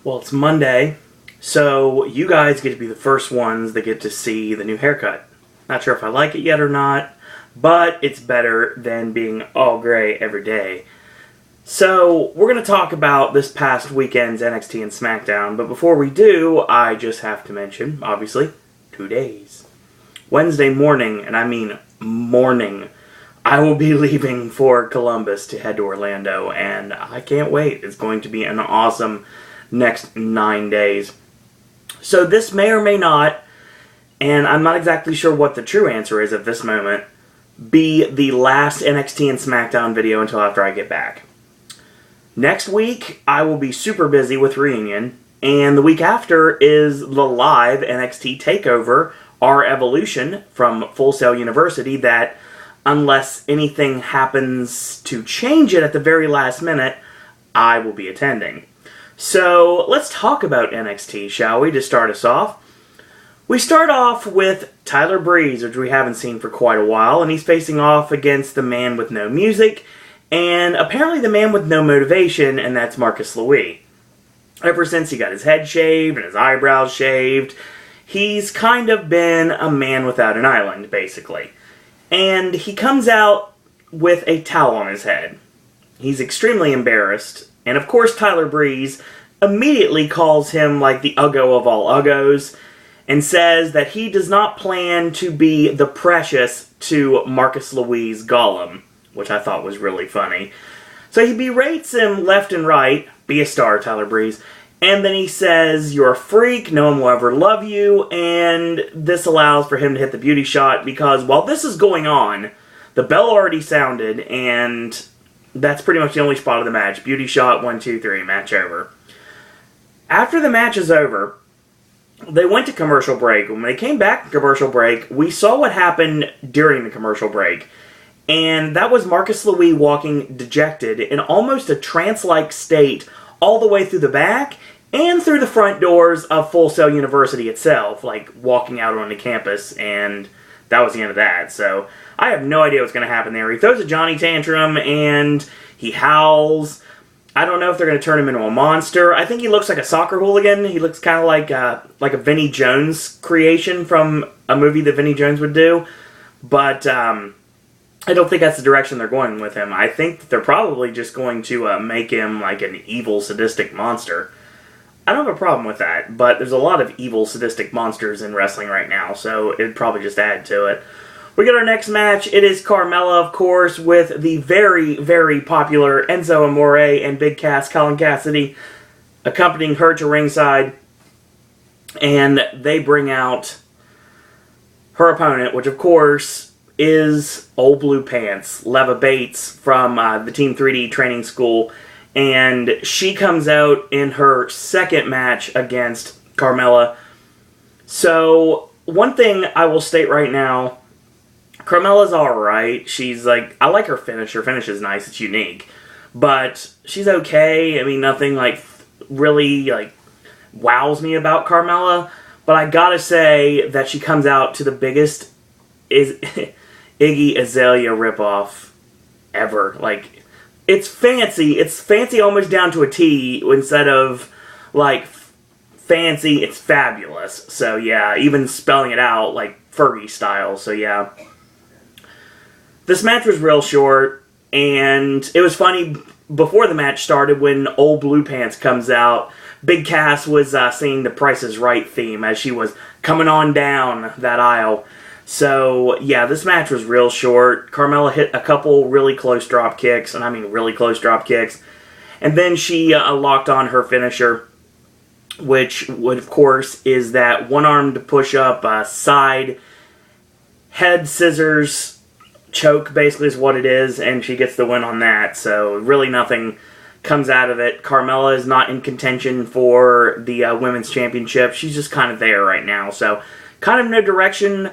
Well, it's Monday, so you guys get to be the first ones that get to see the new haircut. Not sure if I like it yet or not, but it's better than being all gray every day. So, we're going to talk about this past weekend's NXT and Smackdown, but before we do, I just have to mention, obviously, 2 days. Wednesday morning, and I mean morning, I will be leaving for Columbus to head to Orlando, and I can't wait. It's going to be an awesome next 9 days. So this may or may not, and I'm not exactly sure what the true answer is at this moment, be the last NXT and Smackdown video until after I get back. Next week, I will be super busy with Reunion, and the week after is the live NXT TakeOver, Our Evolution, from Full Sail University, that, unless anything happens to change it at the very last minute, I will be attending. So, let's talk about NXT, shall we, to start us off? We start off with Tyler Breeze, which we haven't seen for quite a while, and he's facing off against the man with no music, and apparently the man with no motivation, and that's Marcus Louis. Ever since he got his head shaved and his eyebrows shaved, he's kind of been a man without an island, basically. And he comes out with a towel on his head. He's extremely embarrassed. And of course, Tyler Breeze immediately calls him like the Uggo of all Uggos and says that he does not plan to be the Precious to Marcus Louis' Gollum, which I thought was really funny. So he berates him left and right, be a star, Tyler Breeze, and then he says, "You're a freak, no one will ever love you," and this allows for him to hit the beauty shot because while this is going on, the bell already sounded, and that's pretty much the only spot of the match. Beauty shot, 1, 2, 3, match over. After the match is over, they went to commercial break. When they came back from commercial break, we saw what happened during the commercial break. And that was Marcus Louis walking dejected in almost a trance-like state all the way through the back and through the front doors of Full Sail University itself, like walking out onto campus, and that was the end of that. So I have no idea what's going to happen there. He throws a Johnny tantrum, and he howls. I don't know if they're going to turn him into a monster. I think he looks like a soccer hooligan. He looks kind of like a Vinnie Jones creation from a movie that Vinnie Jones would do. But I don't think that's the direction they're going with him. I think that they're probably just going to make him like an evil, sadistic monster. I don't have a problem with that, but there's a lot of evil, sadistic monsters in wrestling right now, so it'd probably just add to it. We get our next match. It is Carmella, of course, with the very, very popular Enzo Amore and Big Cass, Colin Cassidy, accompanying her to ringside. And they bring out her opponent, which, of course, is Old Blue Pants, Leva Bates from the Team 3D training school. And she comes out in her second match against Carmella. So, one thing I will state right now, Carmella's alright. She's like, I like her finish. Her finish is nice. It's unique. But she's okay. I mean, nothing really wows me about Carmella. But I gotta say that she comes out to the biggest Iggy Azalea ripoff ever. It's fancy. It's fancy almost down to a T instead of fancy. It's fabulous. So yeah, even spelling it out like Fergie style. So yeah. This match was real short, and it was funny before the match started when Old Blue Pants comes out. Big Cass was singing the Price is Right theme as she was coming on down that aisle. So, yeah, this match was real short. Carmella hit a couple really close drop kicks, and I mean really close drop kicks. And then she locked on her finisher, which would, of course, is that one-armed push-up, side, head scissors, choke basically is what it is, and she gets the win on that. So really nothing comes out of it. Carmella is not in contention for the Women's Championship. She's just kind of there right now. So kind of no direction,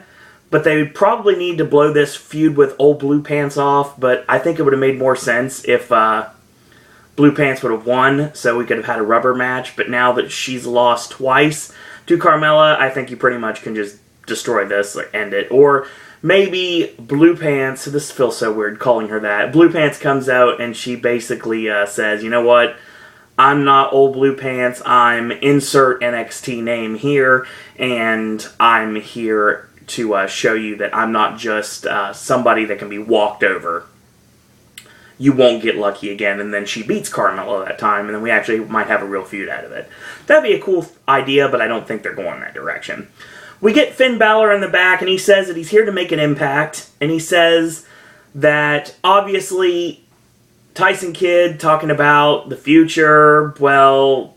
but they probably need to blow this feud with Old Blue Pants off, but I think it would have made more sense if Blue Pants would have won, so we could have had a rubber match. But now that she's lost twice to Carmella, I think you pretty much can just destroy this, end it. Or maybe Blue Pants, this feels so weird calling her that, Blue Pants comes out and she basically says, you know what, I'm not old blue pants, I'm insert NXT name here, and I'm here to show you that I'm not just somebody that can be walked over. You won't get lucky again, and then she beats Carmella that time, and then we actually might have a real feud out of it. That'd be a cool idea, but I don't think they're going that direction. We get Finn Balor in the back, and he says that he's here to make an impact, and he says that, obviously, Tyson Kidd talking about the future, well,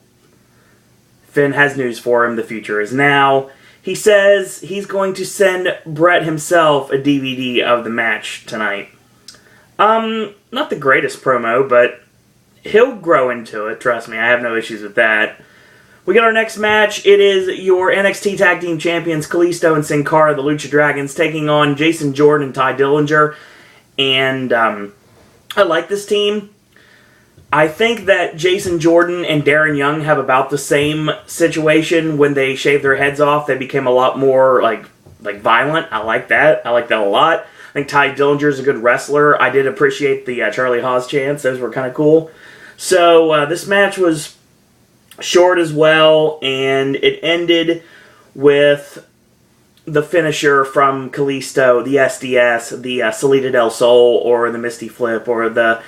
Finn has news for him, the future is now. He says he's going to send Brett himself a DVD of the match tonight. Not the greatest promo, but he'll grow into it, trust me, I have no issues with that. We got our next match. It is your NXT Tag Team Champions Kalisto and Sin Cara, the Lucha Dragons, taking on Jason Jordan and Ty Dillinger. And I like this team. I think that Jason Jordan and Darren Young have about the same situation. When they shaved their heads off, they became a lot more like violent. I like that. I like that a lot. I think Ty Dillinger is a good wrestler. I did appreciate the Charlie Haas chants. Those were kind of cool. So this match was short as well, and it ended with the finisher from Kalisto, the SDS, the Salida del Sol, or the Misty Flip, or the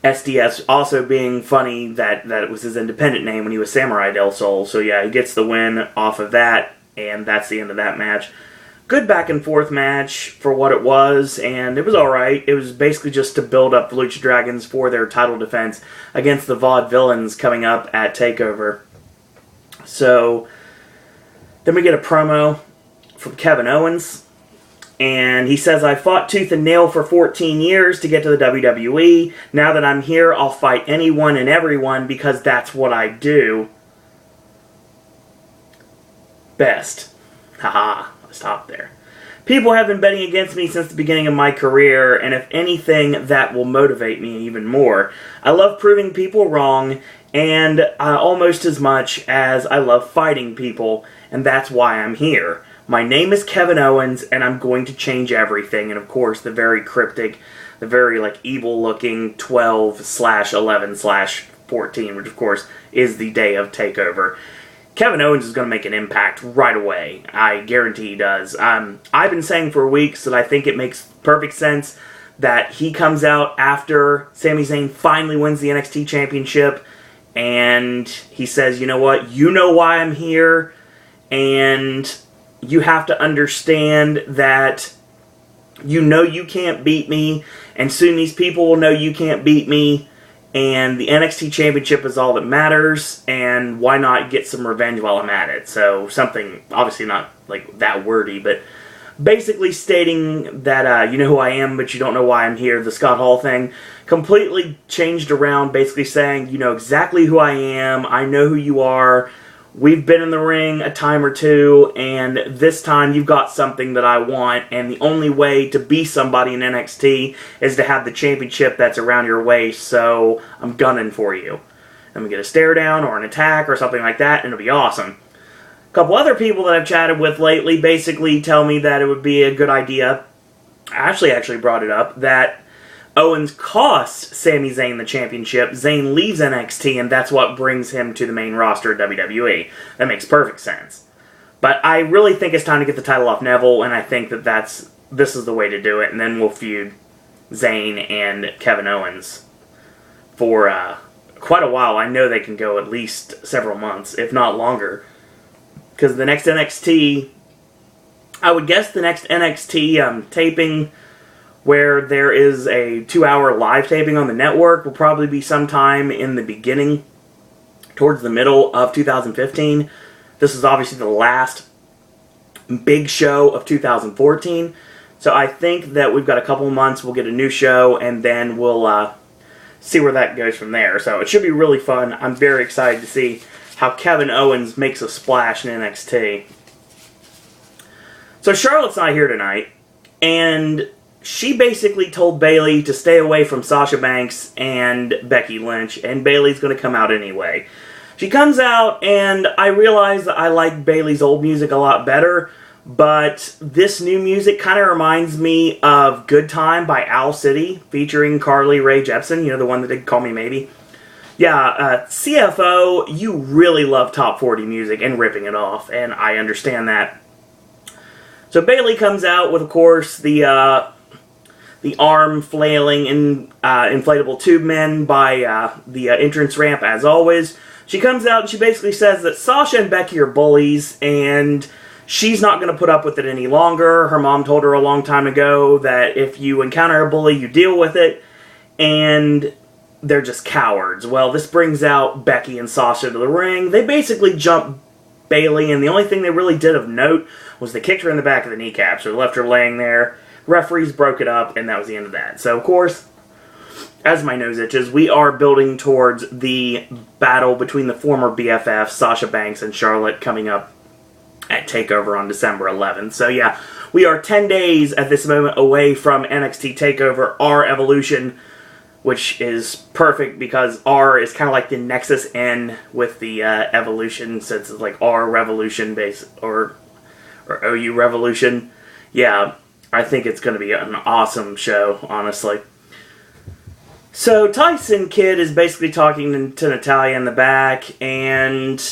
SDS also being funny that it was his independent name when he was Samurai del Sol. So yeah, he gets the win off of that, and that's the end of that match. Good back and forth match for what it was, and it was alright. It was basically just to build up the Lucha Dragons for their title defense against the Vaudevillains coming up at TakeOver. So, then we get a promo from Kevin Owens, and he says, I fought tooth and nail for 14 years to get to the WWE. Now that I'm here, I'll fight anyone and everyone because that's what I do best. Haha. Stop there. People have been betting against me since the beginning of my career, and if anything, that will motivate me even more. I love proving people wrong, and almost as much as I love fighting people, and that's why I'm here. My name is Kevin Owens, and I'm going to change everything. And of course, the very cryptic, the very evil-looking 12/11/14, which of course is the day of TakeOver. Kevin Owens is going to make an impact right away. I guarantee he does. I've been saying for weeks that I think it makes perfect sense that he comes out after Sami Zayn finally wins the NXT Championship, and he says, you know what, you know why I'm here, and you have to understand that you know you can't beat me, and soon these people will know you can't beat me, and the NXT Championship is all that matters, and why not get some revenge while I'm at it? So something, obviously not that wordy, but basically stating that you know who I am, but you don't know why I'm here, the Scott Hall thing, completely changed around, basically saying, you know exactly who I am, I know who you are, we've been in the ring a time or two, and this time you've got something that I want, and the only way to be somebody in NXT is to have the championship that's around your waist, so I'm gunning for you. And we get a stare down or an attack or something like that, and it'll be awesome. A couple other people that I've chatted with lately basically tell me that it would be a good idea. Ashley actually brought it up, that Owens costs Sami Zayn the championship. Zayn leaves NXT, and that's what brings him to the main roster of WWE. That makes perfect sense. But I really think it's time to get the title off Neville, and I think that this is the way to do it, and then we'll feud Zayn and Kevin Owens for quite a while. I know they can go at least several months, if not longer. Because the next NXT, I would guess the next NXT taping, where there is a 2-hour live taping on the network, will probably be sometime in the beginning, towards the middle of 2015. This is obviously the last big show of 2014. So I think that we've got a couple of months, we'll get a new show, and then we'll see where that goes from there. So it should be really fun. I'm very excited to see how Kevin Owens makes a splash in NXT. So Charlotte's not here tonight, and she basically told Bayley to stay away from Sasha Banks and Becky Lynch, and Bayley's going to come out anyway. She comes out, and I realize that I like Bayley's old music a lot better, but this new music kind of reminds me of Good Time by Owl City, featuring Carly Rae Jepsen, you know, the one that did Call Me Maybe. CFO, you really love top 40 music and ripping it off, and I understand that. So Bayley comes out with, of course, the arm flailing in inflatable tube men by the entrance ramp, as always. She comes out and she basically says that Sasha and Becky are bullies, and she's not going to put up with it any longer. Her mom told her a long time ago that if you encounter a bully, you deal with it, and they're just cowards. Well, this brings out Becky and Sasha to the ring. They basically jump Bayley, and the only thing they really did of note was they kicked her in the back of the kneecaps, or left her laying there. Referees broke it up, and that was the end of that. So, of course, as my nose itches, we are building towards the battle between the former BFFs, Sasha Banks and Charlotte, coming up at TakeOver on December 11th. So, yeah, we are 10 days at this moment away from NXT TakeOver, our Evolution, which is perfect because R is kind of like the Nexus N with the Evolution, since it's like R Revolution base or OU Revolution. Yeah, I think it's going to be an awesome show, honestly. So Tyson Kidd is basically talking to Natalya in the back, and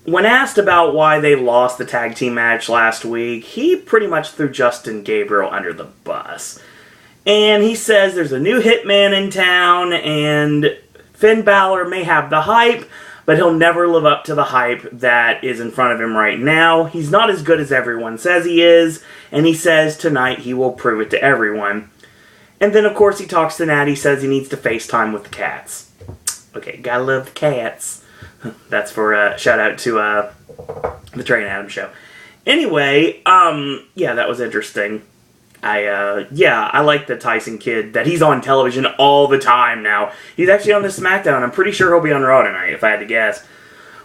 when asked about why they lost the tag team match last week, he pretty much threw Justin Gabriel under the bus. And he says there's a new hitman in town, and Finn Balor may have the hype, but he'll never live up to the hype that is in front of him right now. He's not as good as everyone says he is, and he says tonight he will prove it to everyone. And then, of course, he talks to Natty, says he needs to FaceTime with the cats. Okay, gotta love the cats. That's for a shout-out to the Trey and Adam show. Anyway, yeah, that was interesting. I like the Tyson Kidd, that he's on television all the time now. He's actually on the Smackdown. I'm pretty sure he'll be on Raw tonight, if I had to guess.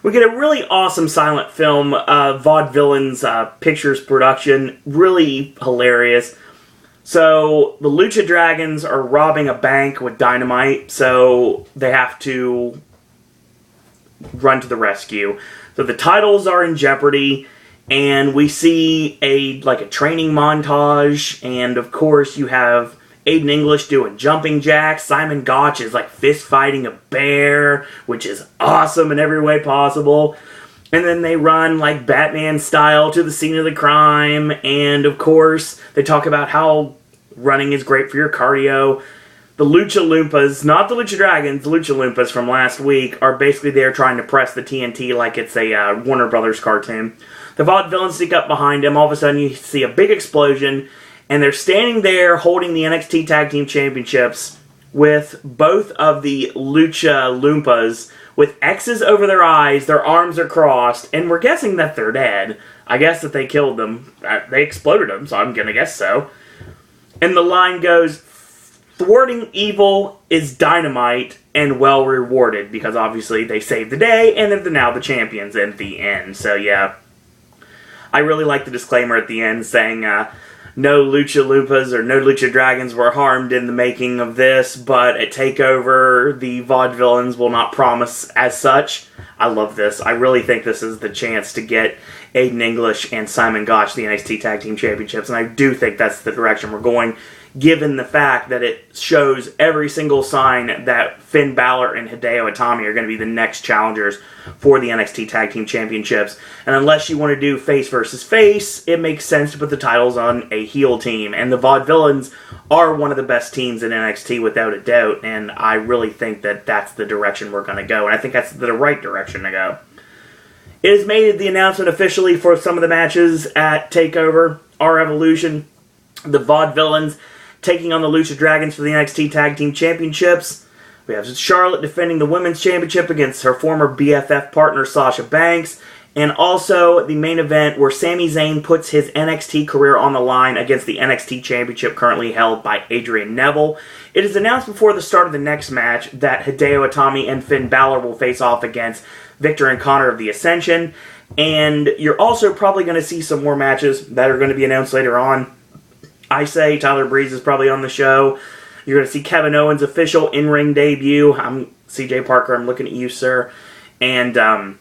We get a really awesome silent film, Vaudevillains Pictures production. Really hilarious. So, the Lucha Dragons are robbing a bank with dynamite, so they have to run to the rescue. So the titles are in jeopardy, and we see a training montage, and of course you have Aiden English doing jumping jacks. Simon Gotch is fist fighting a bear, which is awesome in every way possible. And then they run Batman style to the scene of the crime, and of course they talk about how running is great for your cardio. The Lucha Loompas, not the Lucha Dragons, the Lucha Loompas from last week, are basically there trying to press the TNT like it's a Warner Brothers cartoon. The Vaudevillains sneak up behind him. All of a sudden you see a big explosion, and they're standing there holding the NXT Tag Team Championships with both of the Lucha Loompas with X's over their eyes. Their arms are crossed, and we're guessing that they're dead. I guess that they killed them. They exploded them, so I'm going to guess so. And the line goes, thwarting evil is dynamite and well rewarded, because obviously they saved the day and they're now the champions at the end. So yeah, I really like the disclaimer at the end saying no Lucha Loompas or no Lucha Dragons were harmed in the making of this, but at TakeOver the Vaudevillains will not promise as such. I love this. I really think this is the chance to get Aiden English and Simon Gotch the NXT Tag Team Championships, and I do think that's the direction we're going, given the fact that it shows every single sign that Finn Balor and Hideo Itami are going to be the next challengers for the NXT Tag Team Championships. And unless you want to do face versus face, it makes sense to put the titles on a heel team. And the Vaudevillains are one of the best teams in NXT without a doubt, and I really think that that's the direction we're going to go, and I think that's the right direction to go. It has made the announcement officially for some of the matches at TakeOver, our Evolution. The Vaudevillains taking on the Lucha Dragons for the NXT Tag Team Championships. We have Charlotte defending the Women's Championship against her former BFF partner Sasha Banks. And also the main event where Sami Zayn puts his NXT career on the line against the NXT Championship currently held by Adrian Neville. It is announced before the start of the next match that Hideo Itami and Finn Balor will face off against Victor and Connor of the Ascension. And you're also probably going to see some more matches that are going to be announced later on. I say Tyler Breeze is probably on the show. You're going to see Kevin Owens' official in-ring debut. I'm CJ Parker. I'm looking at you, sir. And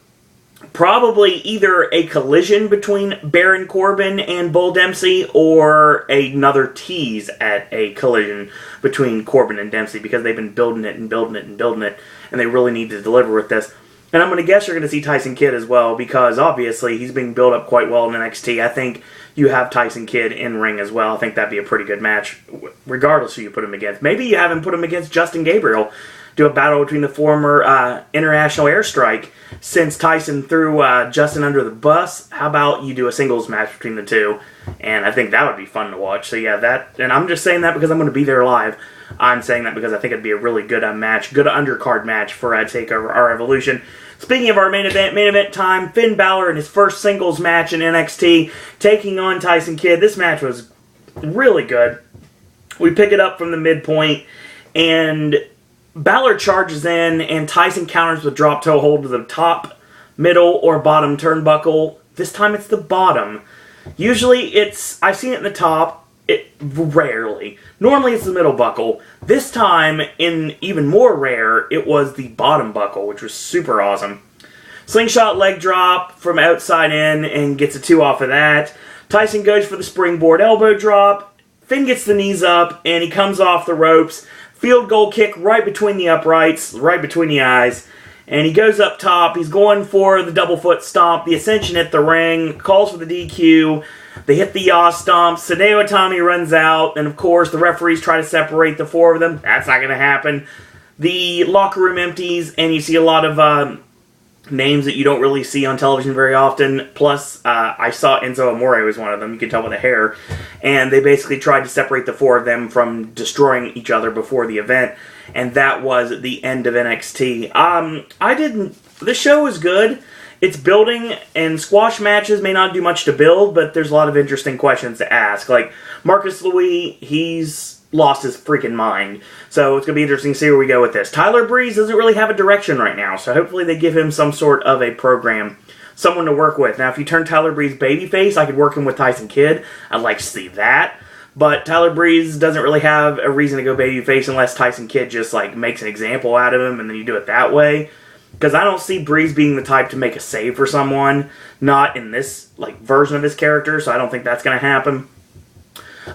probably either a collision between Baron Corbin and Bull Dempsey or another tease at a collision between Corbin and Dempsey, because they've been building it and building it and building it. and they really need to deliver with this. And I'm going to guess you're going to see Tyson Kidd as well, because obviously he's being built up quite well in NXT. I think you have Tyson Kidd in ring as well. I think that'd be a pretty good match, regardless who you put him against. Maybe you have him put him against Justin Gabriel. Do a battle between the former International Airstrike. Since Tyson threw Justin under the bus, how about you do a singles match between the two? And I think that would be fun to watch. So yeah, that, and I'm just saying that because I'm going to be there live. I'm saying that because I think it'd be a really good match, good undercard match for TakeOver Our Evolution. Speaking of our main event time, Finn Balor in his first singles match in NXT, taking on Tyson Kidd. This match was really good. We pick it up from the midpoint, and Balor charges in, and Tyson counters with drop toe hold to the top, middle, or bottom turnbuckle. This time it's the bottom. Usually I've seen it in the top, rarely. Normally it's the middle buckle. This time, in even more rare, it was the bottom buckle, which was super awesome. Slingshot leg drop from outside in and gets a 2 off of that. Tyson goes for the springboard elbow drop. Finn gets the knees up, and he comes off the ropes. Field goal kick right between the uprights, right between the eyes. And he goes up top. He's going for the double foot stomp. The Ascension hit the ring. Calls for the DQ. They hit the yaw stomp. Hideo Itami runs out. And of course, the referees try to separate the 4 of them. That's not going to happen. The locker room empties, and you see a lot of names that you don't really see on television very often. Plus, I saw Enzo Amore was one of them. You can tell by the hair. And they basically tried to separate the 4 of them from destroying each other before the event. And that was the end of NXT. The show was good. It's building, and squash matches may not do much to build, but there's a lot of interesting questions to ask. Like, Marcus Louis, he's lost his freaking mind. So it's going to be interesting to see where we go with this. Tyler Breeze doesn't really have a direction right now, so hopefully they give him some sort of a program, someone to work with. Now, if you turn Tyler Breeze babyface, I could work him with Tyson Kidd. I'd like to see that. But Tyler Breeze doesn't really have a reason to go babyface unless Tyson Kidd just makes an example out of him, and then you do it that way. Because I don't see Breeze being the type to make a save for someone, not in this version of his character, so I don't think that's going to happen.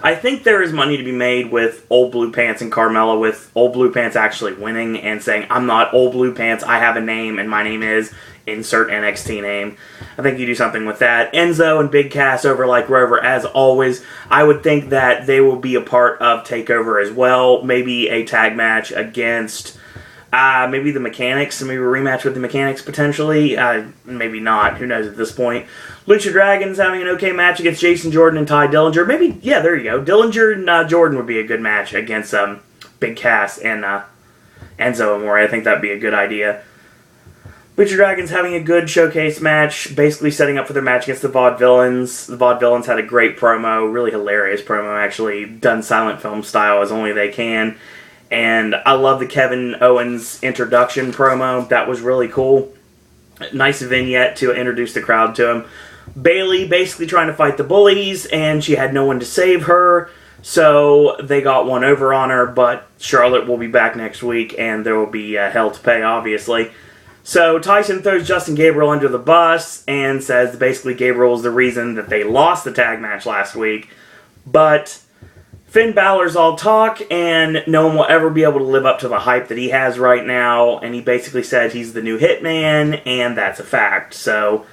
I think there is money to be made with Old Blue Pants and Carmella, with Old Blue Pants actually winning and saying, I'm not Old Blue Pants, I have a name, and my name is insert NXT name. I think you do something with that. Enzo and Big Cass over like Rover, as always. I would think that they will be a part of TakeOver as well. Maybe a tag match against maybe the Mechanics, maybe a rematch with the Mechanics potentially. Maybe not. Who knows at this point. Lucha Dragons having an okay match against Jason Jordan and Ty Dillinger. Maybe, yeah, there you go. Dillinger and Jordan would be a good match against Big Cass and Enzo Amore. I think that'd be a good idea. Lucha Dragons having a good showcase match, basically setting up for their match against the Vaudevillains. The Vaudevillains had a great promo, really hilarious promo actually, done silent film style as only they can. And I love the Kevin Owens introduction promo. That was really cool. Nice vignette to introduce the crowd to him. Bayley basically trying to fight the bullies, and she had no one to save her. So they got one over on her, but Charlotte will be back next week, and there will be hell to pay, obviously. So Tyson throws Justin Gabriel under the bus and says basically Gabriel is the reason that they lost the tag match last week. But Finn Balor's all talk, and no one will ever be able to live up to the hype that he has right now, and he basically said he's the new Hitman, and that's a fact. So,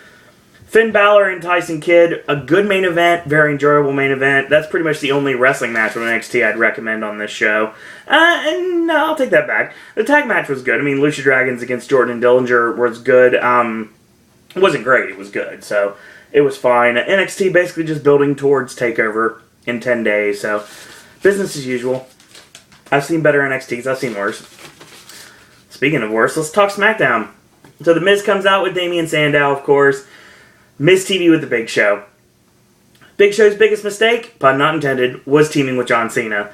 Finn Balor and Tyson Kidd, a good main event, very enjoyable main event. That's pretty much the only wrestling match from NXT I'd recommend on this show. And no, I'll take that back. The tag match was good. I mean, Lucha Dragons against Jordan and Dillinger was good. It wasn't great, it was good, so it was fine. NXT basically just building towards TakeOver in 10 days, so business as usual. I've seen better NXTs, I've seen worse. Speaking of worse, let's talk SmackDown. So The Miz comes out with Damian Sandow, of course. Miz TV with The Big Show. Big Show's biggest mistake, pun not intended, was teaming with John Cena.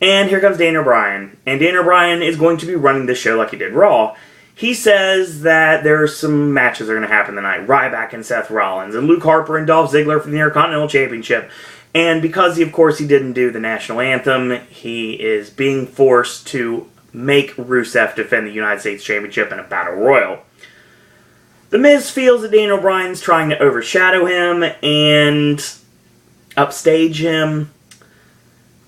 And here comes Daniel Bryan. And Daniel Bryan is going to be running this show like he did Raw. He says that there are some matches that are going to happen tonight. Ryback and Seth Rollins, and Luke Harper and Dolph Ziggler for the Intercontinental Championship. And because, of course, he didn't do the national anthem, he is being forced to make Rusev defend the United States Championship in a Battle Royal. The Miz feels that Daniel Bryan's trying to overshadow him and upstage him.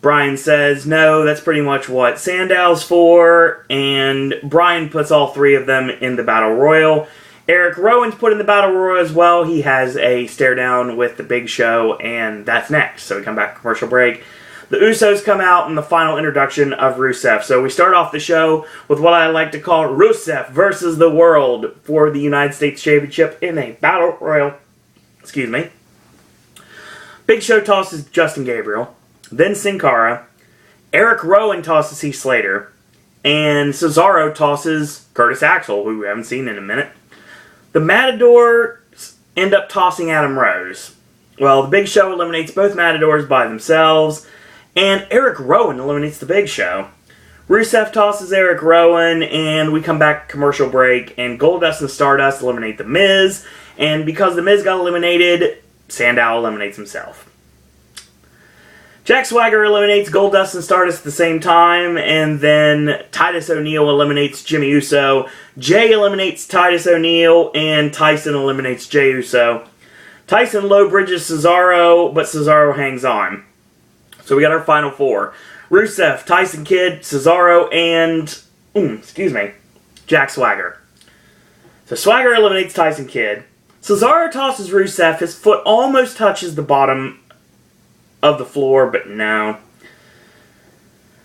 Brian says, no, that's pretty much what Sandow's for, and Brian puts all three of them in the Battle Royal. Eric Rowan's put in the Battle Royal as well. He has a stare down with the Big Show, and that's next. So we come back to commercial break. The Usos come out in the final introduction of Rusev. So we start off the show with what I like to call Rusev versus the World for the United States Championship in a Battle Royal. Excuse me. Big Show tosses Justin Gabriel. Then Sin Cara. Eric Rowan tosses Heath Slater. And Cesaro tosses Curtis Axel, who we haven't seen in a minute. The Matadors end up tossing Adam Rose. Well, the Big Show eliminates both Matadors by themselves, and Eric Rowan eliminates the Big Show. Rusev tosses Eric Rowan, and we come back commercial break, and Goldust and Stardust eliminate The Miz, and because The Miz got eliminated, Sandow eliminates himself. Jack Swagger eliminates Goldust and Stardust at the same time, and then Titus O'Neil eliminates Jimmy Uso. Jay eliminates Titus O'Neil, and Tyson eliminates Jay Uso. Tyson low bridges Cesaro, but Cesaro hangs on. So we got our final four. Rusev, Tyson Kidd, Cesaro, and Jack Swagger. So Swagger eliminates Tyson Kidd. Cesaro tosses Rusev. His foot almost touches the bottom of the floor, but no.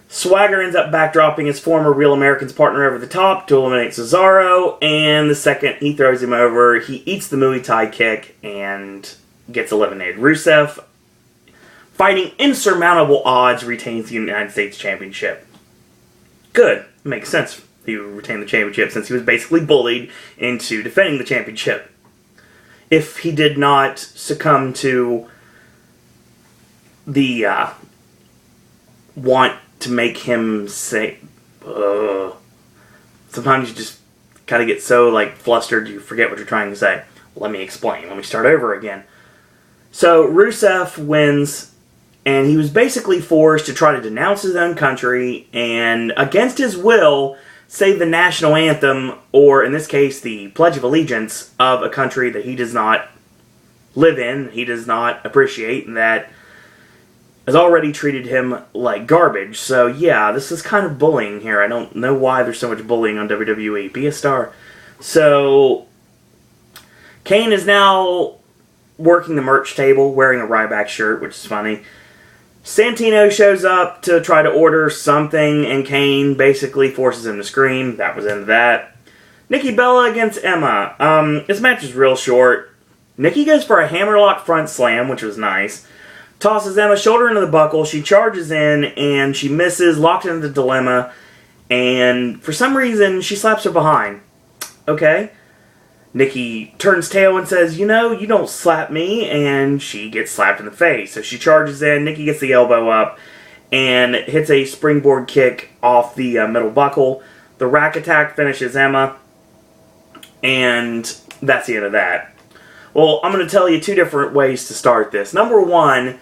Swagger ends up backdropping his former Real Americans partner over the top to eliminate Cesaro, and the second he throws him over, he eats the Muay Thai kick and gets eliminated. Rusev, fighting insurmountable odds, retains the United States Championship. Good. Makes sense he would retain the championship since he was basically bullied into defending the championship. If he did not succumb to the want to make him say, sometimes you just kind of get so flustered you forget what you're trying to say. Let me explain. Let me start over again. So Rusev wins, and he was basically forced to try to denounce his own country and, against his will, say the national anthem, or in this case the Pledge of Allegiance, of a country that he does not live in, he does not appreciate, and that has already treated him like garbage. So yeah, this is kind of bullying here. I don't know why there's so much bullying on WWE. Be a star. So Kane is now working the merch table, wearing a Ryback shirt, which is funny. Santino shows up to try to order something, and Kane basically forces him to scream. That was into that. Nikki Bella against Emma. This match is real short. Nikki goes for a hammerlock front slam, which was nice. Tosses Emma's shoulder into the buckle. She charges in, and she misses, locked into the dilemma, and for some reason, she slaps her behind. Okay. Nikki turns tail and says, you don't slap me, and she gets slapped in the face. So she charges in, Nikki gets the elbow up, and hits a springboard kick off the middle buckle. The rack attack finishes Emma, and that's the end of that. Well, I'm going to tell you two different ways to start this. Number one,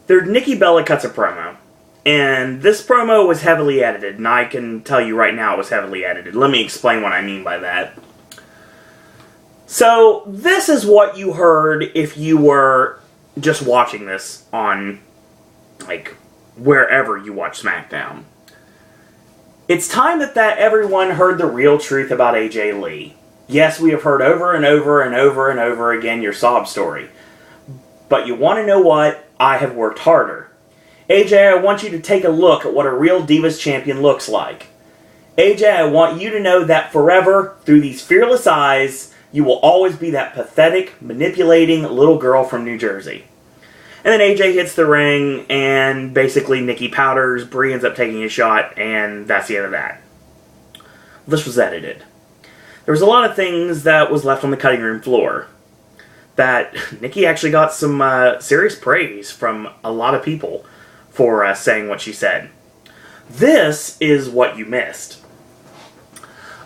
Nikki Bella cuts a promo. And this promo was heavily edited, and I can tell you right now it was heavily edited. Let me explain what I mean by that. So, this is what you heard if you were just watching this on, wherever you watch SmackDown. It's time that everyone heard the real truth about AJ Lee. Yes, we have heard over and over and over and over again your sob story. But you want to know what? I have worked harder. AJ, I want you to take a look at what a real Divas champion looks like. AJ, I want you to know that forever, through these fearless eyes, you will always be that pathetic, manipulating little girl from New Jersey. And then AJ hits the ring, and basically Nikki powders, Brie ends up taking a shot, and that's the end of that. This was edited. There was a lot of things that was left on the cutting room floor. That Nikki actually got some serious praise from a lot of people for saying what she said. This is what you missed.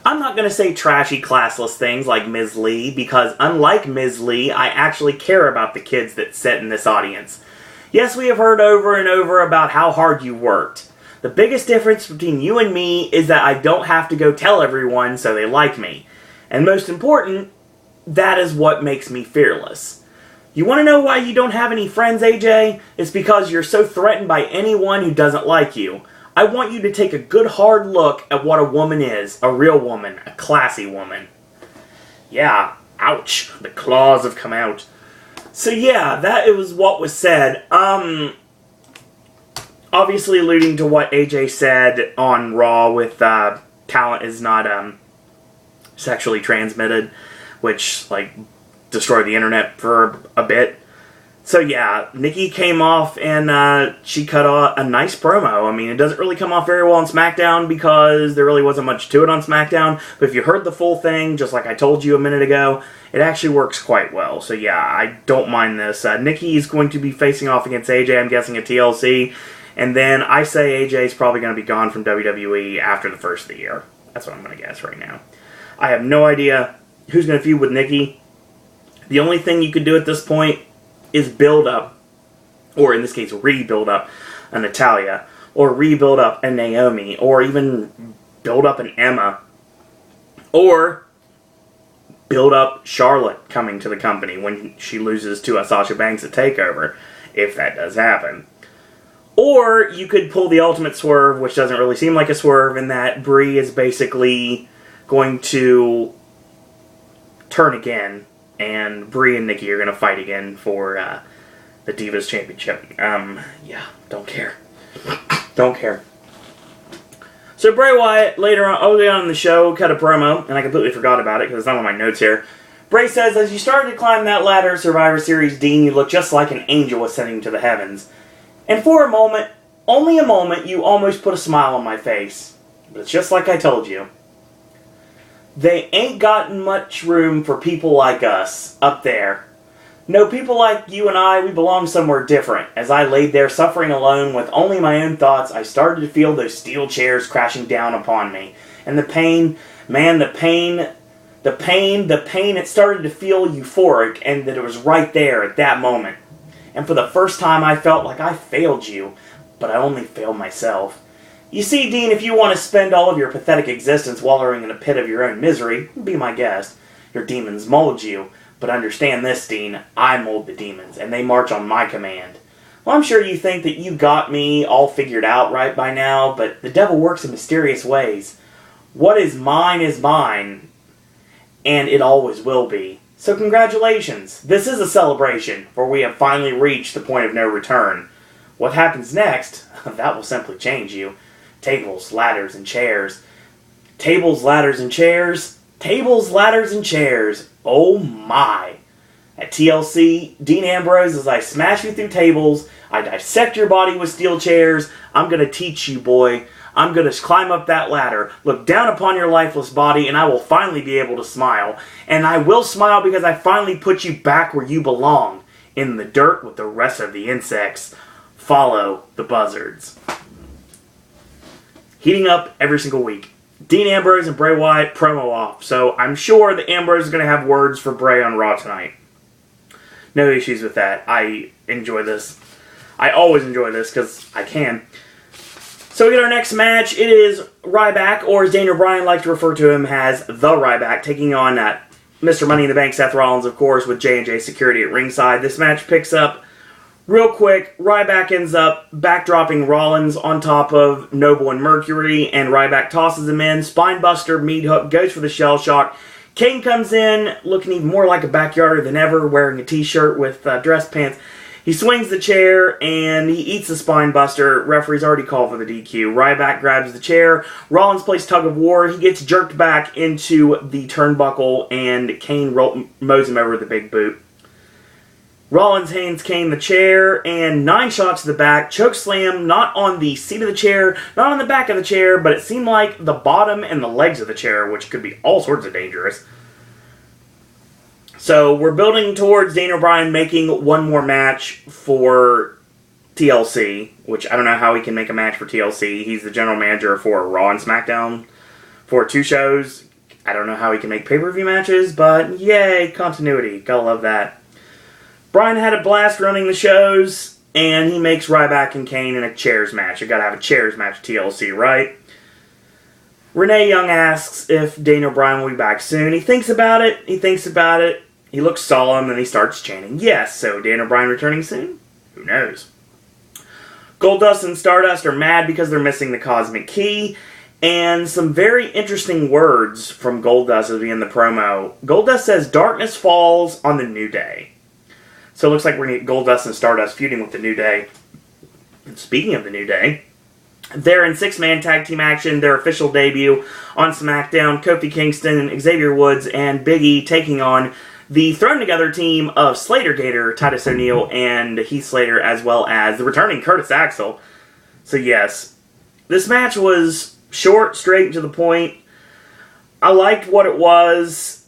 I'm not going to say trashy, classless things like Ms. Lee, because unlike Ms. Lee, I actually care about the kids that sit in this audience. Yes, we have heard over and over about how hard you worked. The biggest difference between you and me is that I don't have to go tell everyone so they like me. And most important, that is what makes me fearless. You want to know why you don't have any friends, AJ? It's because you're so threatened by anyone who doesn't like you. I want you to take a good hard look at what a woman is. A real woman. A classy woman. Yeah. Ouch. The claws have come out. So yeah, that was what was said. Obviously alluding to what AJ said on Raw with talent is not sexually transmitted, which like destroyed the internet for a bit. So yeah, Nikki came off and she cut a nice promo. I mean, it doesn't really come off very well on SmackDown because there really wasn't much to it on SmackDown. But if you heard the full thing, just like I told you a minute ago, it actually works quite well. So yeah, I don't mind this. Nikki is going to be facing off against AJ, I'm guessing, at TLC. And then I say AJ is probably going to be gone from WWE after the first of the year. That's what I'm going to guess right now. I have no idea who's going to feud with Nikki. The only thing you could do at this point is build up, or in this case, rebuild up a Natalya, or rebuild up a Naomi, or even build up an Emma, or build up Charlotte coming to the company when she loses to Sasha Banks at TakeOver, if that does happen. Or you could pull the ultimate swerve, which doesn't really seem like a swerve, in that Brie is basically going to turn again, and Brie and Nikki are going to fight again for the Divas Championship. Yeah, don't care. Don't care. So Bray Wyatt, early on in the show, cut a promo, and I completely forgot about it because it's not on my notes here. Bray says, as you started to climb that ladder, Survivor Series, Dean, you look just like an angel ascending to the heavens. And for a moment, only a moment, you almost put a smile on my face. But it's just like I told you. They ain't gotten much room for people like us up there. No, people like you and I, we belong somewhere different. As I laid there suffering alone with only my own thoughts, I started to feel those steel chairs crashing down upon me. And the pain, man, the pain, it started to feel euphoric, and that it was right there at that moment. And for the first time I felt like I failed you, but I only failed myself. You see, Dean, if you want to spend all of your pathetic existence wallowing in a pit of your own misery, be my guest. Your demons mold you. But understand this, Dean, I mold the demons, and they march on my command. Well, I'm sure you think that you got me all figured out right by now, but the devil works in mysterious ways. What is mine, and it always will be. So congratulations. This is a celebration, for we have finally reached the point of no return. What happens next, that will simply change you. Tables, ladders, and chairs. Tables, ladders, and chairs. Tables, ladders, and chairs. Oh my. At TLC, Dean Ambrose, as I smash you through tables, I dissect your body with steel chairs, I'm going to teach you, boy. I'm going to climb up that ladder, look down upon your lifeless body, and I will finally be able to smile. And I will smile because I finally put you back where you belong, in the dirt with the rest of the insects. Follow the buzzards. Heating up every single week. Dean Ambrose and Bray Wyatt promo off, so I'm sure that Ambrose is going to have words for Bray on Raw tonight. No issues with that. I enjoy this. I always enjoy this because I can. So we get our next match. It is Ryback, or as Daniel Bryan likes to refer to him as the Ryback, taking on Mr. Money in the Bank, Seth Rollins, of course, with J&J Security at ringside. This match picks up real quick. Ryback ends up backdropping Rollins on top of Noble and Mercury, and Ryback tosses him in. Spinebuster, meat hook, goes for the shell shock. Kane comes in, looking even more like a backyarder than ever, wearing a t-shirt with dress pants. He swings the chair, and he eats the spinebuster. Referee's already called for the DQ. Ryback grabs the chair. Rollins plays tug of war. He gets jerked back into the turnbuckle, and Kane mows him over with a big boot. Rollins hands Kane the chair, and 9 shots to the back. Chokeslam, not on the seat of the chair, not on the back of the chair, but it seemed like the bottom and the legs of the chair, which could be all sorts of dangerous. So we're building towards Daniel Bryan making one more match for TLC, which I don't know how he can make a match for TLC. He's the general manager for Raw and SmackDown for 2 shows. I don't know how he can make pay-per-view matches, but yay, continuity. Gotta love that. Bryan had a blast running the shows, and he makes Ryback and Kane in a chairs match. You gotta have a chairs match TLC, right? Renee Young asks if Daniel Bryan will be back soon. He thinks about it. He looks solemn and he starts chanting, "Yes, so Daniel Bryan returning soon? Who knows?" Goldust and Stardust are mad because they're missing the Cosmic Key, and some very interesting words from Goldust as we end the promo. Goldust says, "Darkness falls on the New Day." So it looks like we're going to get Goldust and Stardust feuding with the New Day. And speaking of the New Day, they're in 6-man tag team action, their official debut on SmackDown. Kofi Kingston, Xavier Woods, and Big E taking on the thrown-together team of Slater Gator, Titus O'Neil, and Heath Slater, as well as the returning Curtis Axel. So yes, this match was short, straight, and to the point. I liked what it was.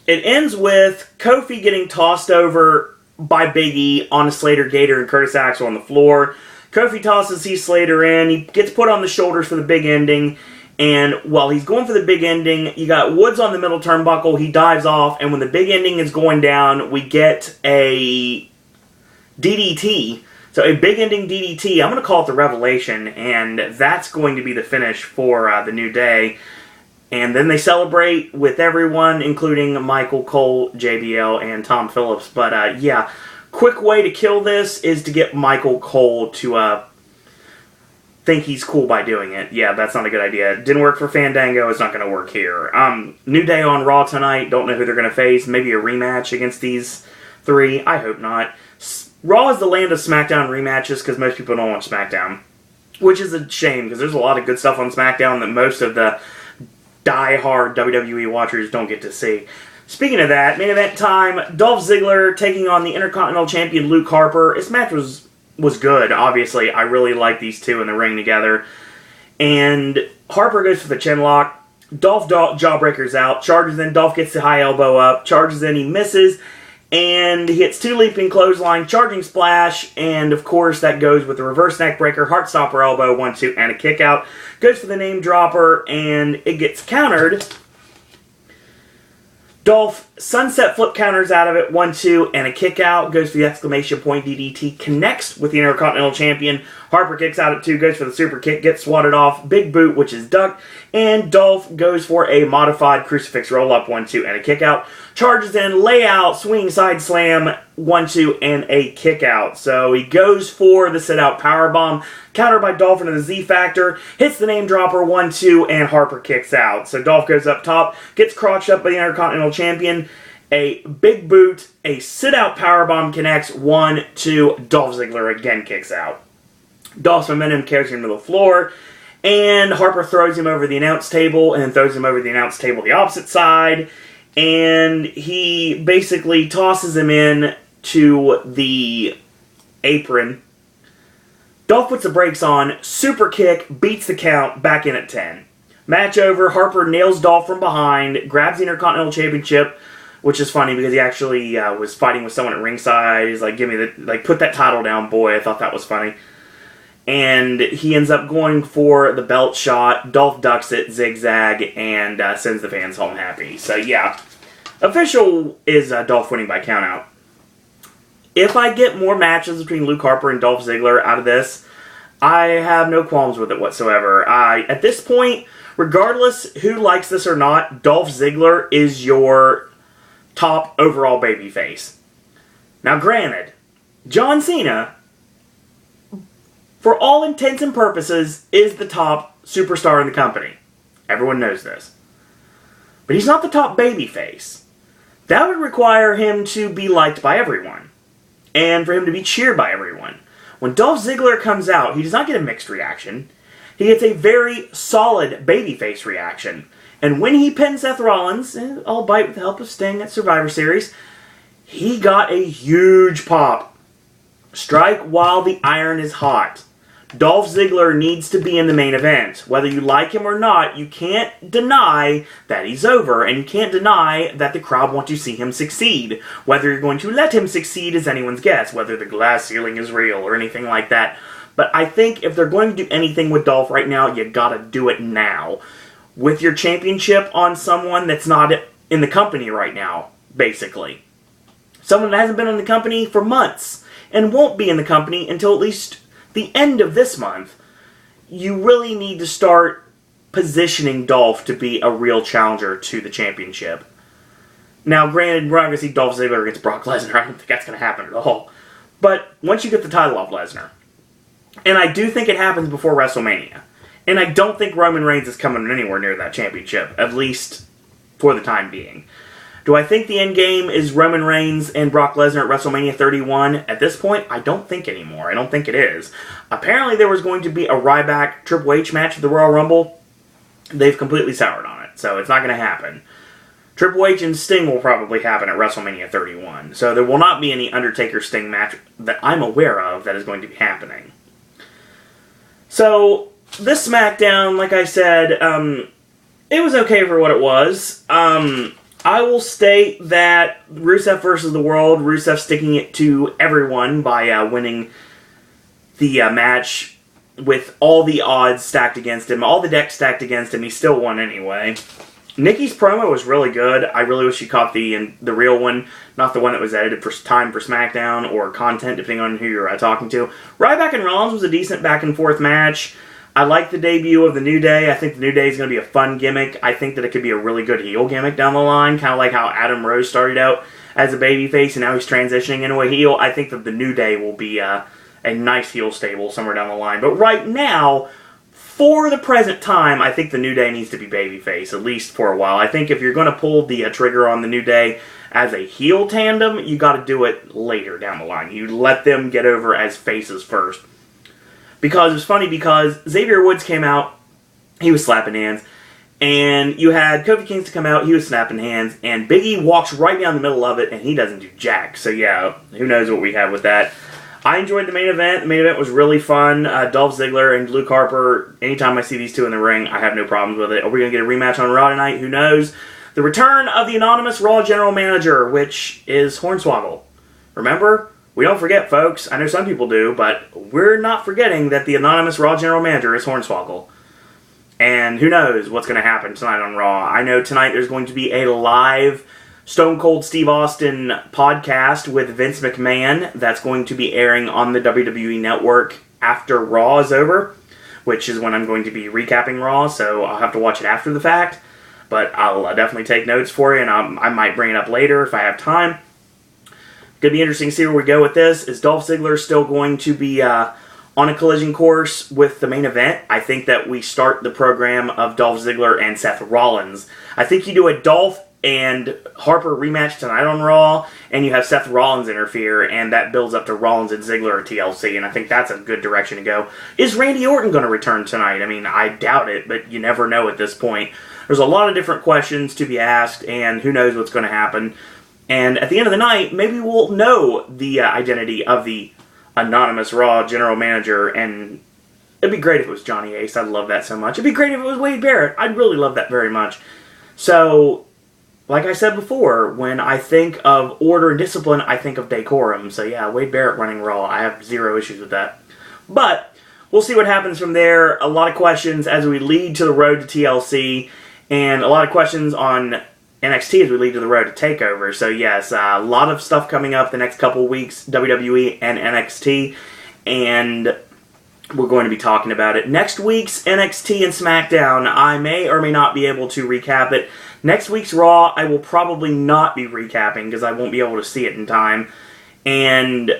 It ends with Kofi getting tossed over by Big E on Slater Gator and Curtis Axel on the floor. Kofi tosses Heath Slater in. He gets put on the shoulders for the big ending. And while he's going for the big ending, you got Woods on the middle turnbuckle. He dives off. And when the big ending is going down, we get a DDT. So a big ending DDT. I'm going to call it the Revelation. And that's going to be the finish for the New Day. And then they celebrate with everyone, including Michael Cole, JBL, and Tom Phillips. But yeah, quick way to kill this is to get Michael Cole to think he's cool by doing it. Yeah, that's not a good idea. It didn't work for Fandango. It's not going to work here. New Day on Raw tonight. Don't know who they're going to face. Maybe a rematch against these three. I hope not. Raw is the land of SmackDown rematches because most people don't watch SmackDown. Which is a shame because there's a lot of good stuff on SmackDown that most of the die-hard WWE watchers don't get to see. Speaking of that, main event time, Dolph Ziggler taking on the Intercontinental Champion Luke Harper. This match was good, obviously. I really like these two in the ring together. And Harper goes for the chin lock. Dolph jawbreakers out, charges in, Dolph gets the high elbow up, charges in, he misses, and he hits 2 leaping clothesline, charging splash, and of course that goes with the reverse neck breaker, heart stopper elbow, 1-2, and a kick out. Goes for the name dropper, and it gets countered. Dolph sunset flip counters out of it, 1-2, and a kick out. Goes for the exclamation point DDT, connects with the Intercontinental Champion. Harper kicks out at 2, goes for the super kick, gets swatted off. Big boot, which is ducked, and Dolph goes for a modified crucifix roll up, 1-2, and a kick out. Charges in, layout, swing side slam, 1-2, and a kick out. So he goes for the sit out powerbomb, countered by Dolph into the Z Factor, hits the name dropper, 1-2, and Harper kicks out. So Dolph goes up top, gets crotched up by the Intercontinental Champion, a big boot, a sit out powerbomb connects, 1-2, Dolph Ziggler again kicks out. Dolph's momentum carries him to the floor, and Harper throws him over the announce table, and then throws him over the announce table the opposite side, and he basically tosses him in to the apron. Dolph puts the brakes on, super kick, beats the count, back in at 10. Match over, Harper nails Dolph from behind, grabs the Intercontinental Championship, which is funny because he actually was fighting with someone at ringside. He's like, "Give me put that title down, boy." I thought that was funny. And he ends up going for the belt shot. Dolph ducks it, zigzag, and sends the fans home happy. So yeah, official is Dolph winning by countout. If I get more matches between Luke Harper and Dolph Ziggler out of this, I have no qualms with it whatsoever. At this point, regardless who likes this or not, Dolph Ziggler is your top overall babyface. Now granted, John Cena, for all intents and purposes, is the top superstar in the company. Everyone knows this. But he's not the top babyface. That would require him to be liked by everyone. And for him to be cheered by everyone. When Dolph Ziggler comes out, he does not get a mixed reaction. He gets a very solid babyface reaction. And when he pinned Seth Rollins, albeit with the help of Sting at Survivor Series, he got a huge pop. Strike while the iron is hot. Dolph Ziggler needs to be in the main event. Whether you like him or not, you can't deny that he's over, and you can't deny that the crowd want to see him succeed. Whether you're going to let him succeed is anyone's guess, whether the glass ceiling is real or anything like that. But I think if they're going to do anything with Dolph right now, you gotta do it now. With your championship on someone that's not in the company right now, basically. Someone that hasn't been in the company for months, and won't be in the company until at least the end of this month. You really need to start positioning Dolph to be a real challenger to the championship. Now, granted, we're not going to see Dolph Ziggler against Brock Lesnar. I don't think that's going to happen at all. But once you get the title off Lesnar, and I do think it happens before WrestleMania, and I don't think Roman Reigns is coming anywhere near that championship, at least for the time being. Do I think the end game is Roman Reigns and Brock Lesnar at WrestleMania 31? At this point, I don't think anymore. I don't think it is. Apparently, there was going to be a Ryback Triple H match at the Royal Rumble. They've completely soured on it, so it's not going to happen. Triple H and Sting will probably happen at WrestleMania 31, so there will not be any Undertaker-Sting match that I'm aware of that is going to be happening. So, this SmackDown, like I said, it was okay for what it was. I will state that Rusev versus the World, Rusev sticking it to everyone by winning the match with all the odds stacked against him, all the decks stacked against him. He still won anyway. Nikki's promo was really good. I really wish she caught the real one, not the one that was edited for time for SmackDown or content, depending on who you're talking to. Ryback and Rollins was a decent back-and-forth match. I like the debut of the New Day. I think the New Day is going to be a fun gimmick. I think that it could be a really good heel gimmick down the line, kind of like how Adam Rose started out as a babyface and now he's transitioning into a heel. I think that the New Day will be a nice heel stable somewhere down the line. But right now, for the present time, I think the New Day needs to be babyface, at least for a while. I think if you're going to pull the trigger on the New Day as a heel tandem, you got to do it later down the line. You let them get over as faces first. Because it was funny because Xavier Woods came out, he was slapping hands, and you had Kofi Kingston come out, he was snapping hands, and Big E walks right down the middle of it, and he doesn't do jack. So yeah, who knows what we have with that. I enjoyed the main event. The main event was really fun. Dolph Ziggler and Luke Harper, anytime I see these two in the ring, I have no problems with it. Are we going to get a rematch on Raw tonight? Who knows? The return of the anonymous Raw General Manager, which is Hornswoggle. Remember? We don't forget, folks. I know some people do, but we're not forgetting that the anonymous Raw General Manager is Hornswoggle. And who knows what's going to happen tonight on Raw. I know tonight there's going to be a live Stone Cold Steve Austin podcast with Vince McMahon that's going to be airing on the WWE Network after Raw is over, which is when I'm going to be recapping Raw, so I'll have to watch it after the fact. But I'll definitely take notes for you, and I might bring it up later if I have time. Going to be interesting to see where we go with this. Is Dolph Ziggler still going to be on a collision course with the main event? I think that we start the program of Dolph Ziggler and Seth Rollins. I think you do a Dolph and Harper rematch tonight on Raw, and you have Seth Rollins interfere, and that builds up to Rollins and Ziggler at TLC, and I think that's a good direction to go. Is Randy Orton going to return tonight? I mean, I doubt it, but you never know at this point. There's a lot of different questions to be asked, and who knows what's going to happen. And at the end of the night, maybe we'll know the identity of the anonymous Raw General Manager, and it'd be great if it was Johnny Ace. I'd love that so much. It'd be great if it was Wade Barrett. I'd really love that very much. So, like I said before, when I think of order and discipline, I think of decorum. So yeah, Wade Barrett running Raw. I have zero issues with that. But we'll see what happens from there. A lot of questions as we lead to the road to TLC, and a lot of questions on NXT as we lead to the road to TakeOver. So yes, a lot of stuff coming up the next couple weeks, WWE and NXT, and we're going to be talking about it. Next week's NXT and SmackDown, I may or may not be able to recap it. Next week's Raw, I will probably not be recapping because I won't be able to see it in time, and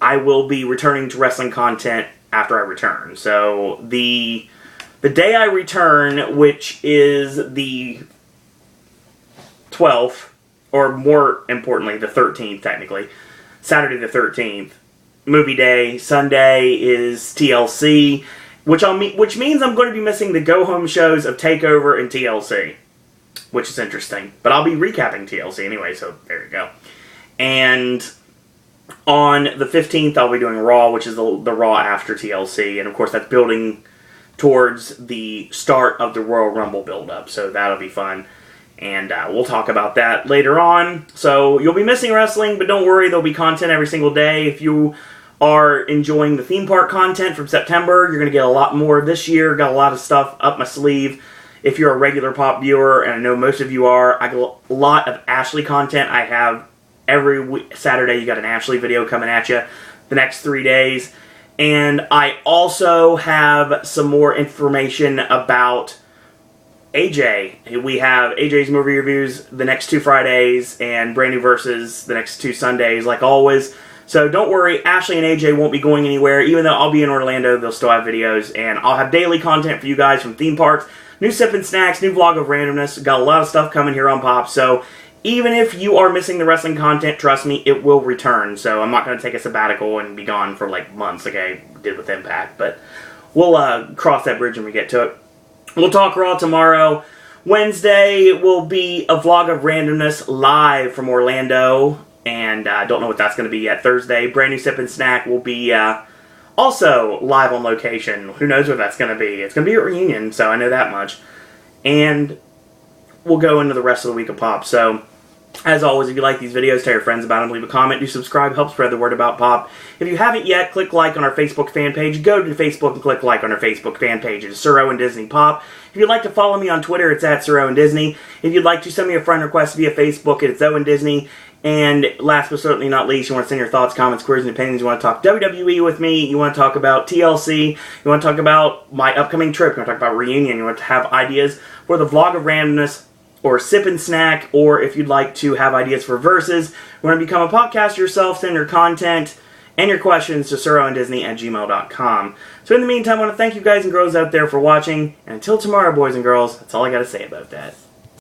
I will be returning to wrestling content after I return. So the day I return, which is the 12th, or more importantly, the 13th, technically. Saturday the 13th. Movie day. Sunday is TLC, which means I'm going to be missing the go-home shows of TakeOver and TLC, which is interesting. But I'll be recapping TLC anyway, so there you go. And on the 15th, I'll be doing Raw, which is the Raw after TLC, and of course that's building towards the start of the Royal Rumble build-up, so that'll be fun. And we'll talk about that later on. So you'll be missing wrestling, but don't worry, there'll be content every single day. If you are enjoying the theme park content from September, you're going to get a lot more this year. Got a lot of stuff up my sleeve. If you're a regular pop viewer, and I know most of you are, I got a lot of Ashley content. I have every Saturday, you got an Ashley video coming at you the next 3 days. And I also have some more information about AJ. We have AJ's movie reviews the next 2 Fridays and brand new verses the next 2 Sundays, like always. So don't worry, Ashley and AJ won't be going anywhere. Even though I'll be in Orlando, they'll still have videos, and I'll have daily content for you guys from theme parks, new sip and snacks, new vlog of randomness. Got a lot of stuff coming here on Pop, so even if you are missing the wrestling content, trust me, it will return. So I'm not going to take a sabbatical and be gone for like months like I did with Impact, but we'll cross that bridge when we get to it. We'll talk Raw tomorrow. Wednesday will be a vlog of randomness live from Orlando. And I don't know what that's going to be yet. Thursday, brand new sip and snack will be also live on location. Who knows what that's going to be. It's going to be a reunion, so I know that much. And we'll go into the rest of the week of Pop. So, as always, if you like these videos, tell your friends about them, leave a comment, do subscribe, help spread the word about Pop. If you haven't yet, click like on our Facebook fan page. Go to Facebook and click like on our Facebook fan page. It's Sir Owen Disney Pop. If you'd like to follow me on Twitter, it's at Sir Owen Disney. If you'd like to send me a friend request via Facebook, it's Owen Disney. And last but certainly not least, you want to send your thoughts, comments, queries, and opinions. You want to talk WWE with me. You want to talk about TLC. You want to talk about my upcoming trip. You want to talk about reunion. You want to have ideas for the vlog of randomness or sip and snack. Or if you'd like to have ideas for verses, you want to become a podcaster yourself, send your content and your questions to SirOwenDisney@gmail.com. So in the meantime, I want to thank you guys and girls out there for watching. And until tomorrow, boys and girls, that's all I got to say about that.